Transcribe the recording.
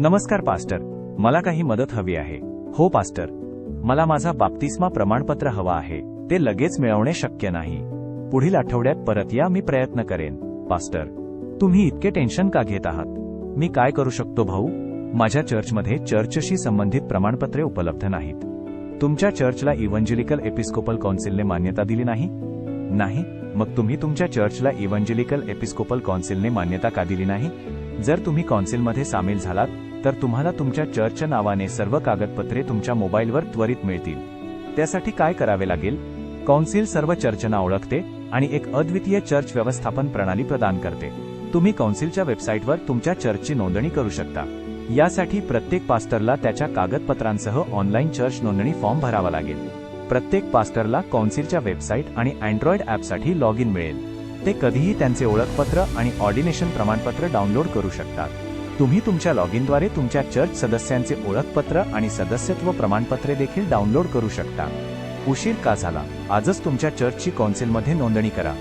नमस्कार पास्टर, मला काही मदत हवी आहे. हो पास्टर, मला माझा बाप्तिस्मा प्रमाणपत्र हवा आहे. ते लगेच मिळवणे शक्य नाही. पुढील आठवड्यात परत या, मी प्रयत्न करेन. पास्टर, तुम्ही इतके टेन्शन का घेत आहात? मी काय करू शकतो भाऊ? माझ्या चर्चमध्ये चर्चशी संबंधित प्रमाणपत्रे उपलब्ध नाहीत. तुमच्या चर्चला इव्हंजेलिकल एपिस्कोपल कौन्सिलने मान्यता दिली नाही? नाही? मग तुम्ही तुमच्या चर्चला इव्हंजेलिकल एपिस्कोपल कौन्सिलने मान्यता का दिली नाही? जर तुम्ही कौन्सिलमध्ये सामील झालात तर तुम्हाला तुमच्या चर्चच्या नावाने सर्व कागदपत्रे तुमच्या मोबाईलवर त्वरित मिळतील. त्यासाठी काय करावे लागेल? कौन्सिल सर्व चर्चना ओळखते आणि एक अद्वितीय चर्च व्यवस्थापन प्रणाली प्रदान करते. तुम्ही कौन्सिलच्या वेबसाईटवर तुमच्या चर्चची नोंदणी करू शकता. यासाठी प्रत्येक पास्टरला त्याच्या कागदपत्रांसह ऑनलाईन चर्च नोंदणी फॉर्म भरावा लागेल. प्रत्येक पास्टरला कौन्सिलच्या वेबसाईट आणि अँड्रॉइड ॲपसाठी लॉग इन मिळेल. ते कधीही त्यांचे ओळखपत्र आणि ऑर्डिनेशन प्रमाणपत्र डाउनलोड करू शकतात. तुम्ही तुमच्या लॉग इनद्वारे तुमच्या चर्च सदस्यांचे ओळखपत्र आणि सदस्यत्व प्रमाणपत्रे देखील डाउनलोड करू शकता. उशीर का झाला? आजच तुमच्या चर्चची कौन्सिलमध्ये नोंदणी करा.